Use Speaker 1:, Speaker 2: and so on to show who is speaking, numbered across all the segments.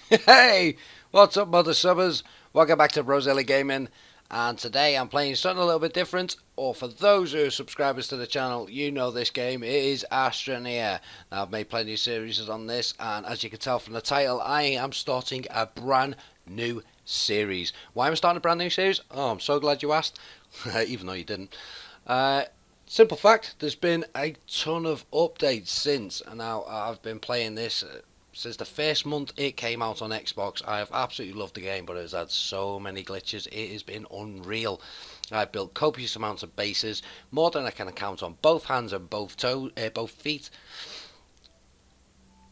Speaker 1: Hey, what's up, mother subbers? Welcome back to Roselli Gaming, and today I'm playing something a little bit different. Or for those who are subscribers to the channel, you know this game. It is Astroneer. Now I've made plenty of series on this, and as you can tell from the title, I am starting a brand new series. Why am I starting a brand new series? Oh, I'm so glad you asked, even though you didn't. Uh, Simple fact: there's been a ton of updates since, and now I've been playing this since the first month it came out on Xbox. I have absolutely loved the game, but it has had so many glitches. It has been unreal. I've built copious amounts of bases, more than I can count on both hands and both feet.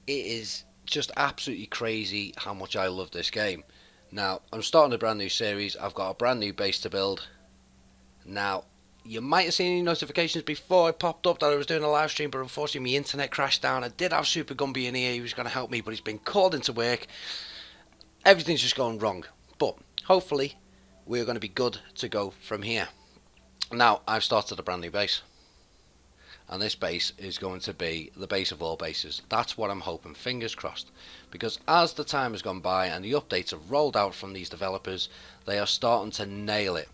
Speaker 1: It is just absolutely crazy how much I love this game. Now I'm starting a brand new series. I've got a brand new base to build. Now you might have seen any notifications before it popped up that I was doing a live stream, but unfortunately my internet crashed down. I did have Super Gumby in here, he was going to help me, but he's been called into work. Everything's just going wrong. But hopefully we're going to be good to go from here. Now I've started a brand new base. And this base is going to be the base of all bases. That's what I'm hoping, fingers crossed. Because as the time has gone by and the updates have rolled out from these developers, they are starting to nail it.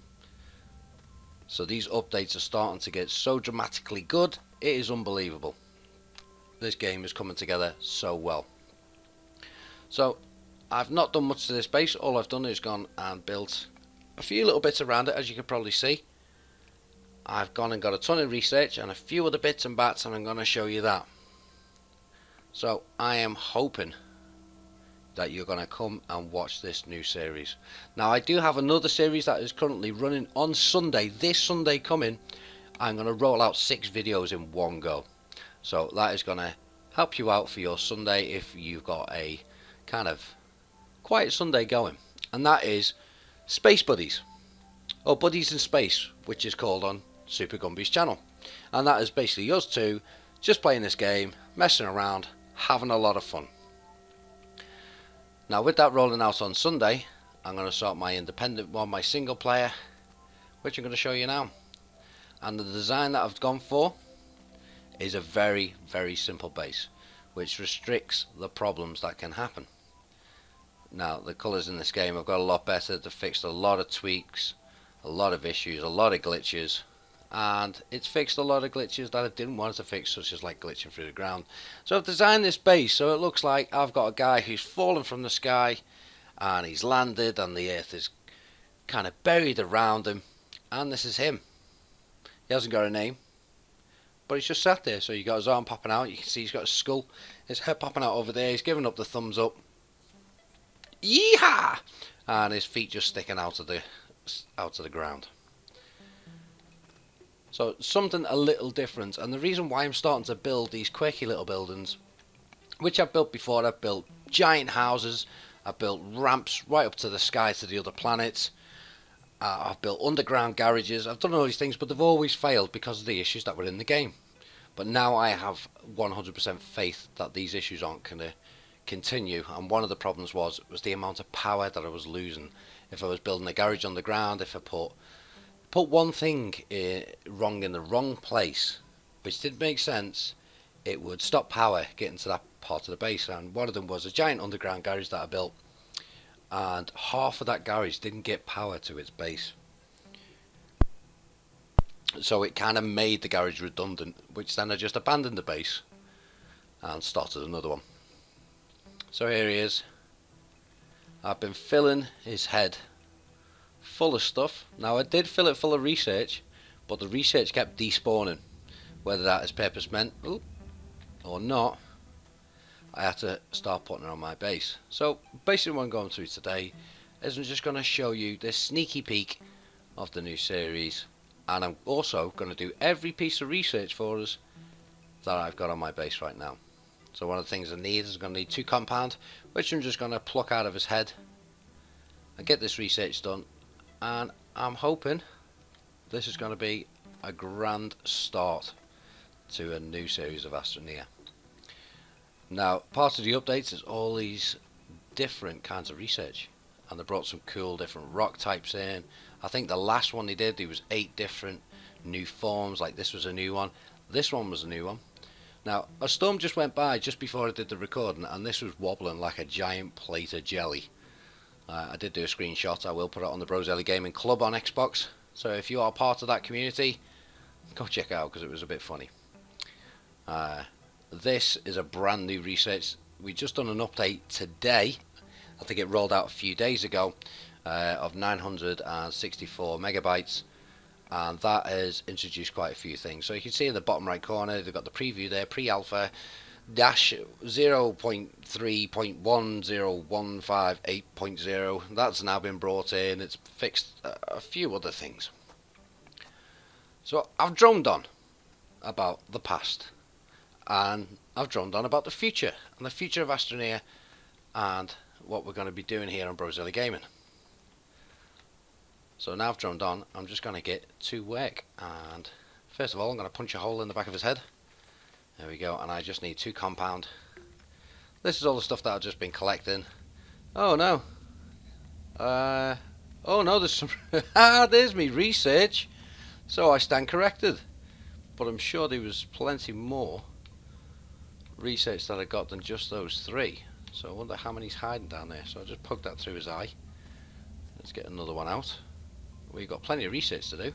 Speaker 1: So these updates are starting to get so dramatically good, it is unbelievable. This game is coming together so well. So I've not done much to this base. All I've done is gone and built a few little bits around it, as you can probably see. I've gone and got a ton of research and a few other bits and bats, and I'm going to show you that. So I am hoping that you're going to come and watch this new series. Now I do have another series that is currently running on Sunday. This Sunday coming, I'm going to roll out 6 videos in one go. So that is going to help you out for your Sunday if you've got a kind of quiet Sunday going. And that is Space Buddies, or Buddies in Space, which is called on Super Gumby's channel. And that is basically us two just playing this game, messing around, having a lot of fun. Now with that rolling out on Sunday, I'm going to start my independent one, my single player, which I'm going to show you now. And the design that I've gone for is a very, very simple base, which restricts the problems that can happen. Now the colours in this game have got a lot better. They've fixed a lot of tweaks, a lot of issues, a lot of glitches, and it's fixed a lot of glitches that I didn't want it to fix, such as like glitching through the ground. So I've designed this base so it looks like I've got a guy who's fallen from the sky and he's landed and the earth is kind of buried around him, and this is him. He hasn't got a name, but he's just sat there. So you got his arm popping out, you can see he's got a skull, his head popping out over there, he's giving up the thumbs up, yeehaw, and his feet just sticking out of the ground. So something a little different, and the reason why I'm starting to build these quirky little buildings, which I've built before, I've built giant houses, I've built ramps right up to the sky to the other planets, I've built underground garages, I've done all these things, but they've always failed because of the issues that were in the game. But now I have 100% faith that these issues aren't going to continue, and one of the problems was the amount of power that I was losing. If I was building a garage on the ground, if I put one thing wrong in the wrong place, which didn't make sense, it would stop power getting to that part of the base. And one of them was a giant underground garage that I built, and half of that garage didn't get power to its base, so it kind of made the garage redundant, which then I just abandoned the base and started another one. So here he is. I've been filling his head full of stuff. Now I did fill it full of research, but the research kept despawning. Whether that is purpose meant or not, I had to start putting it on my base. So basically what I'm going through today is I'm just going to show you this sneaky peek of the new series, and I'm also going to do every piece of research for us that I've got on my base right now. So one of the things I need is I'm going to need 2 compound, which I'm just going to pluck out of his head and get this research done. And I'm hoping this is going to be a grand start to a new series of Astroneer. Now part of the updates is all these different kinds of research, and they brought some cool different rock types in. I think the last one they did, there was 8 different new forms. Like this was a new one, this one was a new one. Now, a storm just went by just before I did the recording, and this was wobbling like a giant plate of jelly. I did do a screenshot. I will put it on the Broselli Gaming Club on Xbox. So if you are part of that community, go check it out because it was a bit funny. This is a brand new research. We just done an update today. I think it rolled out a few days ago of 964 megabytes. And that has introduced quite a few things. So you can see in the bottom right corner, they've got the preview there, pre-alpha, dash 0.3.10158.0. That's now been brought in. It's fixed a few other things. So I've droned on about the past, and I've droned on about the future, and the future of Astroneer, and what we're going to be doing here on Broselli Gaming. So now I've droned on, I'm just going to get to work, and first of all I'm going to punch a hole in the back of his head. There we go, and I just need 2 compound. This is all the stuff that I've just been collecting. Oh no. Oh no, there's some... there's me research. So I stand corrected. But I'm sure there was plenty more research that I got than just those 3. So I wonder how many's hiding down there. So I just poked that through his eye. Let's get another one out. We've got plenty of research to do.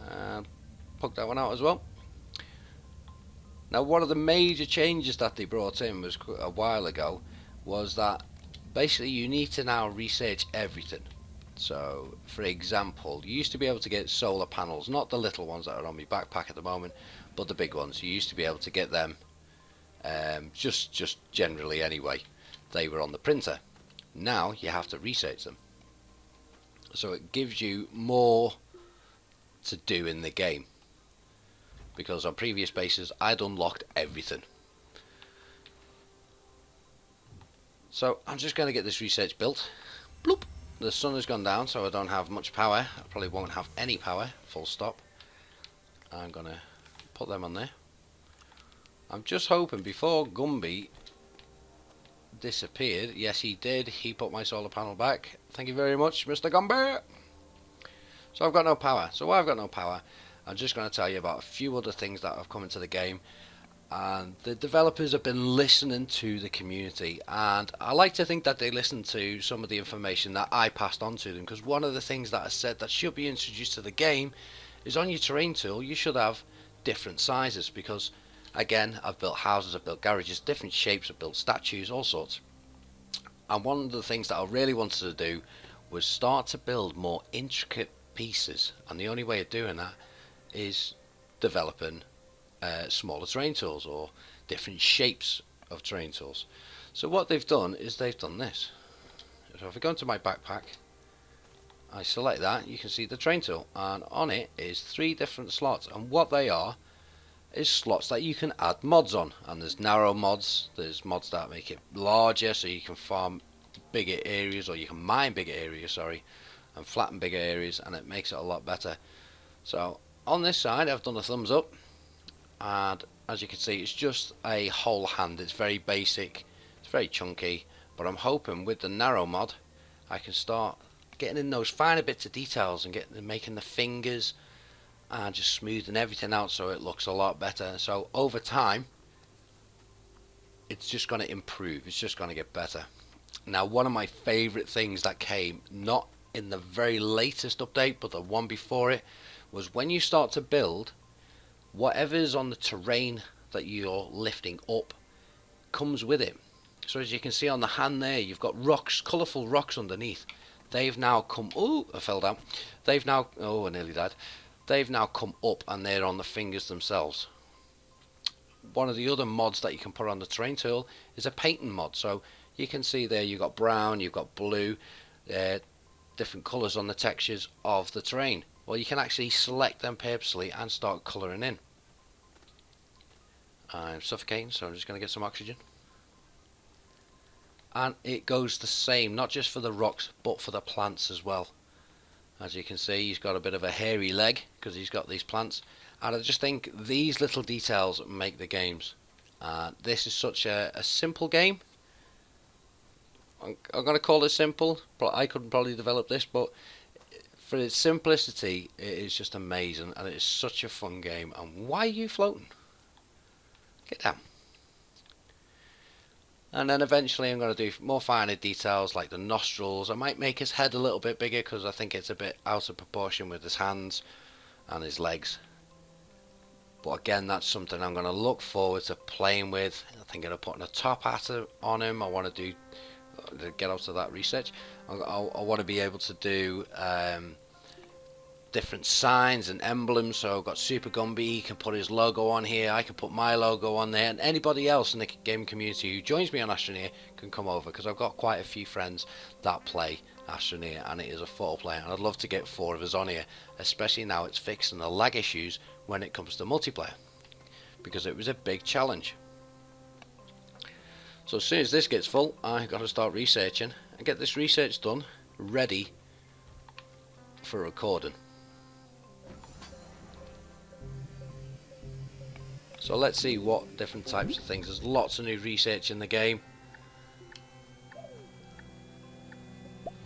Speaker 1: And poke that one out as well. Now, one of the major changes that they brought in was a while ago was that basically you need to now research everything. So, for example, you used to be able to get solar panels, not the little ones that are on my backpack at the moment, but the big ones. You used to be able to get them just generally anyway. They were on the printer. Now you have to research them. So it gives you more to do in the game, because on previous bases I'd unlocked everything. So I'm just going to get this research built. Bloop. The sun has gone down, so I don't have much power. I probably won't have any power, full stop. I'm going to put them on there. I'm just hoping before Gumby disappeared, yes he did, he put my solar panel back. Thank you very much, Mr. Gumby. So I've got no power. So why I've got no power, I'm just going to tell you about a few other things that have come into the game, and the developers have been listening to the community, and I like to think that they listen to some of the information that I passed on to them, because one of the things that I said that should be introduced to the game is on your terrain tool you should have different sizes, because again, I've built houses, I've built garages, different shapes, I've built statues, all sorts. And one of the things that I really wanted to do was start to build more intricate pieces, and the only way of doing that is developing smaller terrain tools or different shapes of terrain tools. So what they've done is they've done this. So if I go into my backpack, I select that, you can see the terrain tool, and on it is 3 different slots, and what they are is slots that you can add mods on. And there's narrow mods, there's mods that make it larger so you can farm bigger areas, or you can mine bigger areas, sorry, and flatten bigger areas, and it makes it a lot better. So on this side I've done a thumbs up, and as you can see it's just a whole hand. It's very basic, it's very chunky, but I'm hoping with the narrow mod I can start getting in those finer bits of details and making the fingers and just smoothing everything out so it looks a lot better. So over time it's just going to improve, it's just going to get better. Now, one of my favourite things that came, not in the very latest update but the one before it, was when you start to build, whatever's on the terrain that you're lifting up comes with it. So as you can see on the hand there, you've got rocks, colourful rocks underneath. They've now come, oh, I fell down. They've now, oh, I nearly died. They've now come up and they're on the fingers themselves. One of the other mods that you can put on the terrain tool is a painting mod. So you can see there you've got brown, you've got blue, different colours on the textures of the terrain. Well, you can actually select them purposely and start colouring in. I'm suffocating, so I'm just going to get some oxygen. And it goes the same, not just for the rocks but for the plants as well. As you can see, he's got a bit of a hairy leg because he's got these plants, and I just think these little details make the games. This is such a simple game. I'm going to call it simple. I couldn't probably develop this, but for its simplicity it is just amazing, and it is such a fun game. And why are you floating? Get down. And then eventually I'm going to do more finer details like the nostrils. I might make his head a little bit bigger because I think it's a bit out of proportion with his hands and his legs. But again, that's something I'm going to look forward to playing with. I'm thinking of putting a top hat on him. I want to do, to get out of that research, I want to be able to do different signs and emblems. So I've got Super Gumby, he can put his logo on here, I can put my logo on there, and anybody else in the game community who joins me on Astroneer can come over, because I've got quite a few friends that play Astroneer, and it is a 4-player, and I'd love to get 4 of us on here, especially now it's fixing the lag issues when it comes to multiplayer, because it was a big challenge. So as soon as this gets full, I've got to start researching and get this research done, ready for recording. So let's see what different types of things. There's lots of new research in the game,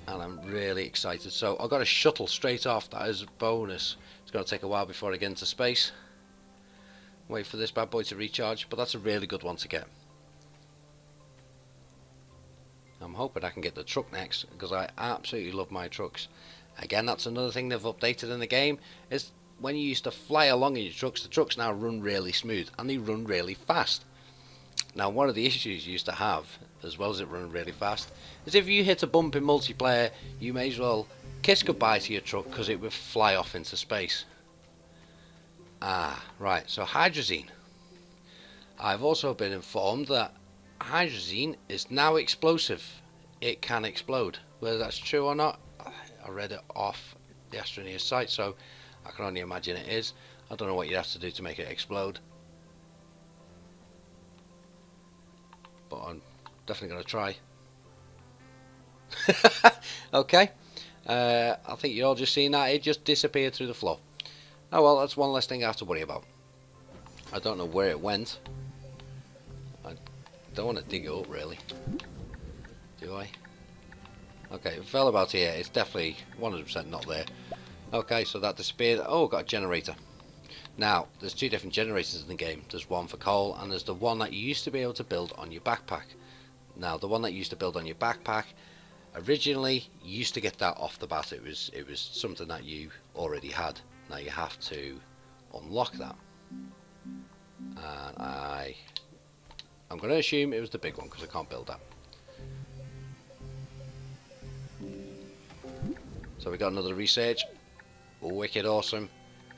Speaker 1: and I'm really excited. So I've got a shuttle straight off. That is a bonus. It's going to take a while before I get into space. Wait for this bad boy to recharge, but that's a really good one to get. I'm hoping I can get the truck next, because I absolutely love my trucks. Again, that's another thing they've updated in the game, is when you used to fly along in your trucks, the trucks now run really smooth and they run really fast. Now, one of the issues you used to have, as well as it running really fast, is if you hit a bump in multiplayer, you may as well kiss goodbye to your truck because it would fly off into space. Ah, right, so hydrazine. I've also been informed that hydrazine is now explosive. It can explode. Whether that's true or not, I read it off the Astroneer site, so I can only imagine it is. I don't know what you'd have to do to make it explode, but I'm definitely going to try. Okay, I think you're all just seeing that. It just disappeared through the floor. Oh well, that's one less thing I have to worry about. I don't know where it went. I don't want to dig it up really, do I? Okay, it fell about here. It's definitely 100% not there. Okay, so that disappeared. Oh, got a generator. Now, there's 2 different generators in the game. There's one for coal, and there's the one that you used to be able to build on your backpack. Now, the one that you used to build on your backpack, originally, you used to get that off the bat. It was something that you already had. Now you have to unlock that. And I'm going to assume it was the big one, because I can't build that. So we got another research. Wicked awesome.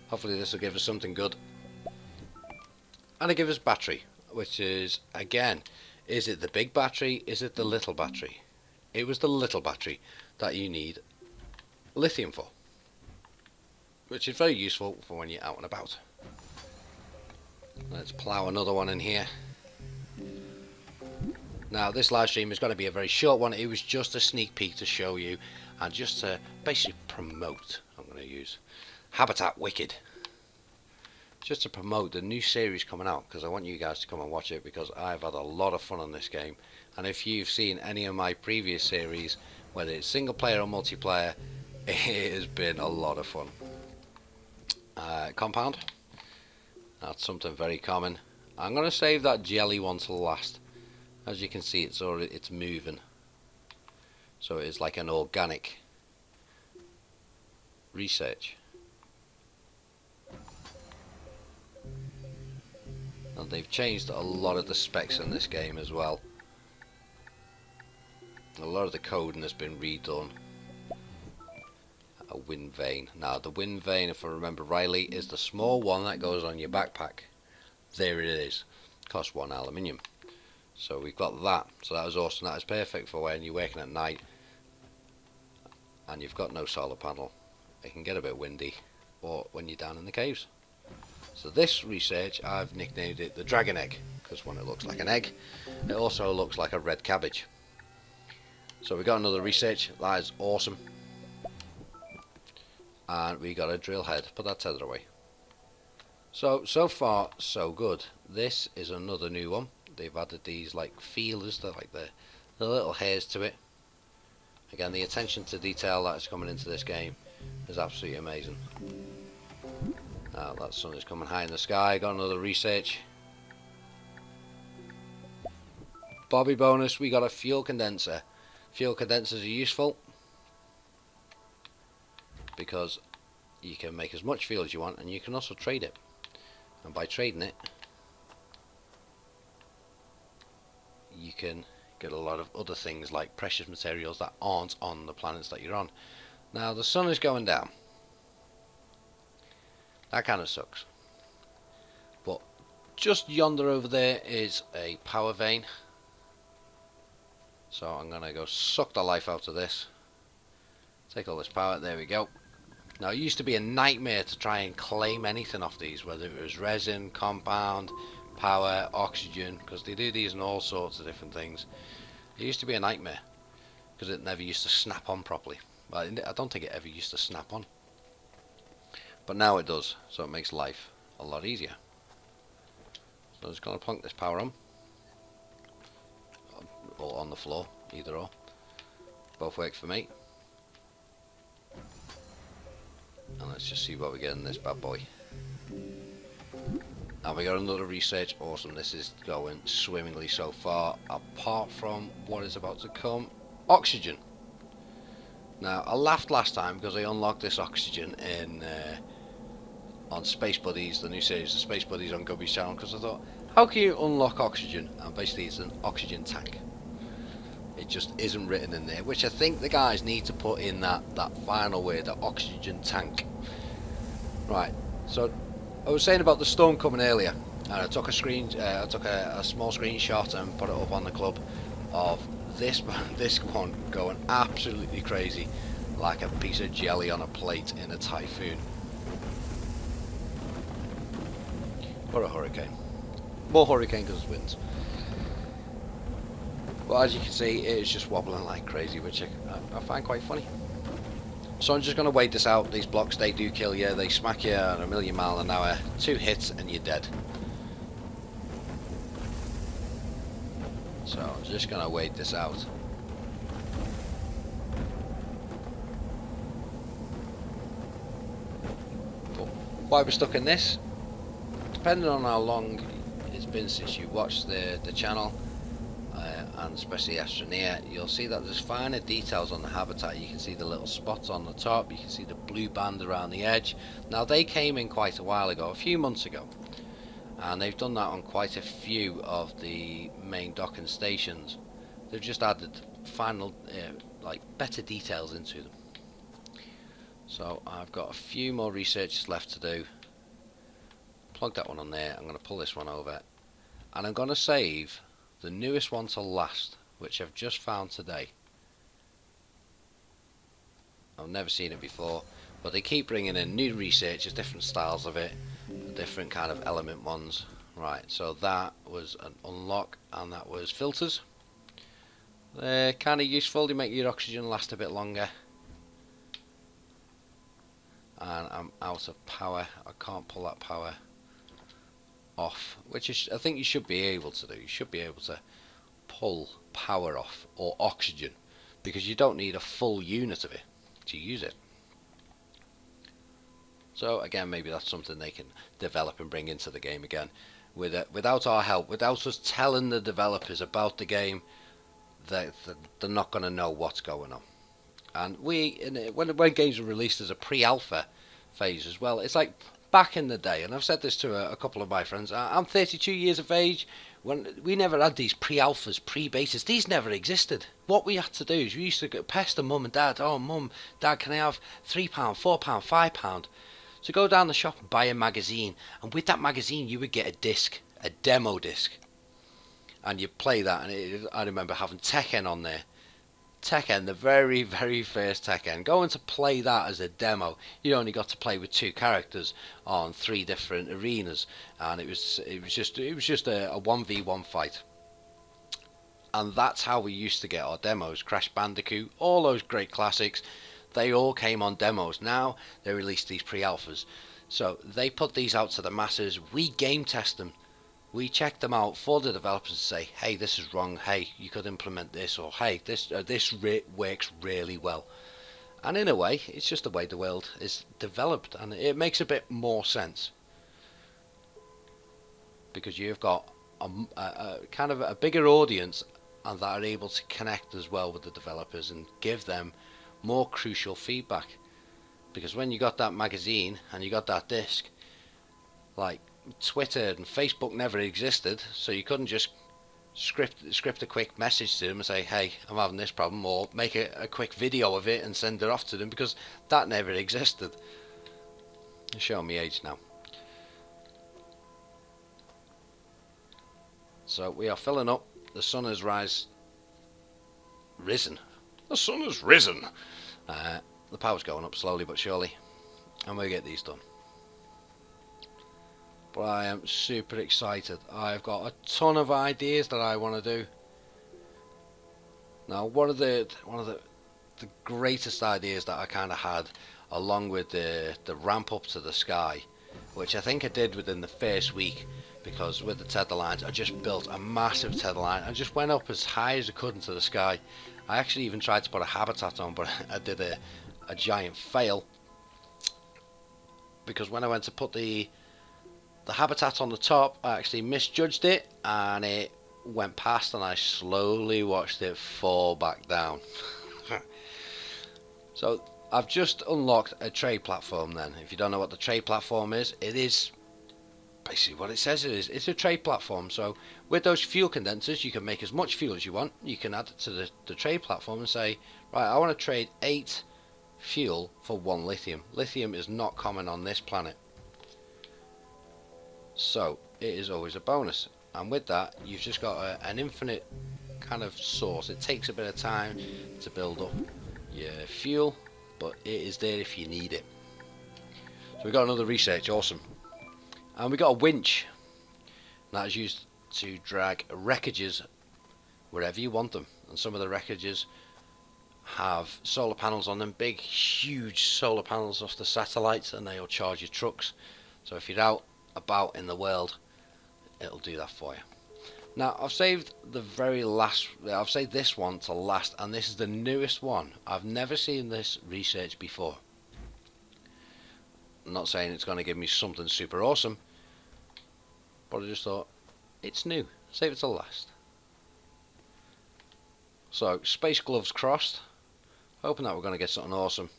Speaker 1: Hopefully this will give us something good. And it gives us battery, which is, again, is it the big battery? Is it the little battery? It was the little battery that you need lithium for, which is very useful for when you're out and about. Let's plough another one in here. Now this live stream is going to be a very short one. It was just a sneak peek to show you, and just to basically promote, I'm going to use Habitat Wicked, just to promote the new series coming out, because I want you guys to come and watch it, because I've had a lot of fun on this game. And if you've seen any of my previous series, whether it's single player or multiplayer, it has been a lot of fun. Compound, that's something very common. I'm going to save that jelly one till last. As you can see, it's moving, so it is like an organic research. And they've changed a lot of the specs in this game as well. A lot of the coding has been redone. A wind vane. Now the wind vane, if I remember rightly, is the small one that goes on your backpack. There it is. Costs 1 aluminium. So we've got that. So that was awesome. That is perfect for when you're working at night and you've got no solar panel. It can get a bit windy, or when you're down in the caves. So this research, I've nicknamed it the dragon egg, because when it looks like an egg, it also looks like a red cabbage. So we got another research. That is awesome. And we got a drill head. Put that tether away. So far so good. This is another new one. They've added these like feelers, they're like the little hairs to it. Again, the attention to detail that is coming into this game is absolutely amazing. Now that sun is coming high in the sky. Got another research. Bobby bonus, we got a fuel condenser. Fuel condensers are useful because you can make as much fuel as you want, and you can also trade it. And by trading it, you can get a lot of other things like precious materials that aren't on the planets that you're on. Now the sun is going down. That kind of sucks. But just yonder over there is a power vein. So I'm going to go suck the life out of this. Take all this power. There we go. Now it used to be a nightmare to try and claim anything off these, whether it was resin, compound, power, oxygen, because they do these in all sorts of different things. It used to be a nightmare because it never used to snap on properly. Well, I don't think it ever used to snap on. But now it does, so it makes life a lot easier. So I'm just going to plunk this power on. Or on the floor, either or. Both work for me. And let's just see what we get in this bad boy. And we got another research. Awesome, this is going swimmingly so far. Apart from what is about to come. Oxygen. Now, I laughed last time because I unlocked this oxygen in on Space Buddies, the new series of Space Buddies on Gubby's channel, because I thought, how can you unlock oxygen? And basically it's an oxygen tank. It just isn't written in there, which I think the guys need to put in that final word, the oxygen tank. Right, so I was saying about the storm coming earlier, and I took a small screenshot and put it up on the club of this one going absolutely crazy, like a piece of jelly on a plate in a typhoon. Or a hurricane. More hurricane because it's winds. But as you can see, it is just wobbling like crazy, which I find quite funny. So I'm just going to wait this out. These blocks, they do kill you. They smack you at 1,000,000 miles an hour. 2 hits and you're dead. So I'm just going to wait this out. But why we're stuck in this, depending on how long it's been since you watched the channel, and especially Astroneer, you'll see that there's finer details on the habitat. You can see the little spots on the top, you can see the blue band around the edge. Now they came in quite a while ago, a few months ago, and they've done that on quite a few of the main docking stations. They've just added final like better details into them. So I've got a few more researches left to do. Plug that one on there. I'm going to pull this one over, and I'm going to save the newest one to last, which I've just found today. I've never seen it before, but they keep bringing in new researches, different styles of it, different kind of element ones. Right, so that was an unlock, and that was filters. They're kind of useful. They make your oxygen last a bit longer. And I'm out of power. I can't pull that power off, which is, I think you should be able to do. You should be able to pull power off, or oxygen, because you don't need a full unit of it to use it. So again, maybe that's something they can develop and bring into the game again. Without our help, without us telling the developers about the game, they're not going to know what's going on. And when games are released as a pre-alpha phase as well, it's like back in the day, and I've said this to a couple of my friends, I'm 32 years of age, when we never had these pre-alphas, pre-betas, these never existed. What we had to do is we used to pester mum and dad, oh mum, dad, can I have £3, £4, £5? So go down the shop and buy a magazine, and with that magazine you would get a disc, a demo disc, and you play that, and I remember having Tekken on there. Tekken, the very, very first Tekken. Going to play that as a demo, you only got to play with 2 characters on 3 different arenas, and it was just a 1v1 fight. And that's how we used to get our demos. Crash Bandicoot, all those great classics, they all came on demos. Now they released these pre-alphas, so they put these out to the masses. We game test them. We check them out for the developers and say, hey, this is wrong, hey, you could implement this, or hey, this works really well. And in a way, it's just the way the world is developed, and it makes a bit more sense, because you've got a kind of a bigger audience and that are able to connect as well with the developers and give them more crucial feedback. Because when you got that magazine and you got that disc, like, Twitter and Facebook never existed, so you couldn't just script a quick message to them and say, hey, I'm having this problem, or make a quick video of it and send it off to them, because that never existed. I'm showing me age now. So we are filling up. The sun has risen. The sun has risen. The power's going up slowly but surely, and we'll get these done. But I am super excited. I've got a ton of ideas that I want to do. Now, one of the greatest ideas that I kind of had, along with the ramp up to the sky, which I think I did within the first week, because with the tether lines, I just built a massive tether line. I just went up as high as I could into the sky. I actually even tried to put a habitat on, but I did a giant fail, because when I went to put the habitat on the top, I actually misjudged it and it went past, and I slowly watched it fall back down. So I've just unlocked a trade platform then. If you don't know what the trade platform is, it is basically what it says it is. It's a trade platform. So with those fuel condensers, you can make as much fuel as you want. You can add it to the trade platform and say, right, I want to trade 8 fuel for 1 lithium. Lithium is not common on this planet, so it is always a bonus. And with that, you've just got an infinite kind of source. It takes a bit of time to build up your fuel, but it is there if you need it. So we got another research, awesome. And we got a winch that is used to drag wreckages wherever you want them. And some of the wreckages have solar panels on them, big huge solar panels off the satellites, and they'll charge your trucks. So if you're out about in the world, it'll do that for you. Now I've saved I've saved this one to last, and this is the newest one. I've never seen this research before. I'm not saying it's going to give me something super awesome, but I just thought it's new, save it to last. So space gloves crossed, hoping that we're going to get something awesome.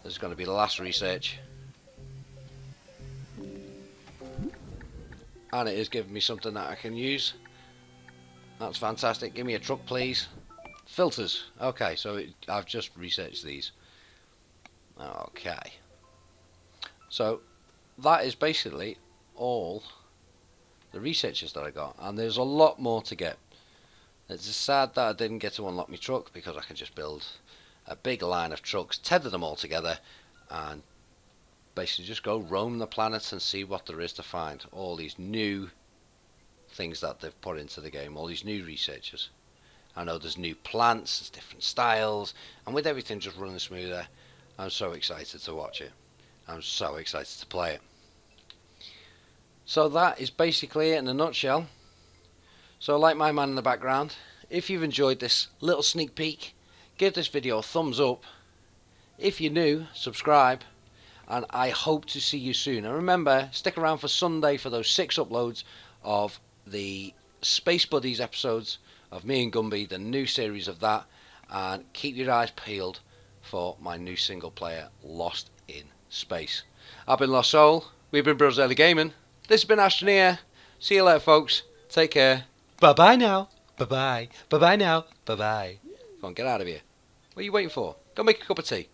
Speaker 1: This is going to be the last research, and it is giving me something that I can use. That's fantastic. Give me a truck, please. Filters. Okay, so I've just researched these. Okay. So that is basically all the researches that I got, and there's a lot more to get. It's sad that I didn't get to unlock my truck, because I can just build a big line of trucks, tether them all together, and basically just go roam the planet and see what there is to find. All these new things that they've put into the game, all these new researchers. I know there's new plants, there's different styles, and with everything just running smoother, I'm so excited to watch it. I'm so excited to play it. So that is basically it in a nutshell. So like my man in the background, if you've enjoyed this little sneak peek, give this video a thumbs up. If you're new, subscribe, and I hope to see you soon. And remember, stick around for Sunday for those 6 uploads of the Space Buddies episodes of me and Gumby, the new series of that, and keep your eyes peeled for my new single player, Lost in Space. I've been Lost Soul, we've been Bros Early Gaming, this has been Astroneer. See you later, folks, take care, bye bye now, bye bye, bye bye now, bye bye. Come on, get out of here. What are you waiting for? Go make a cup of tea.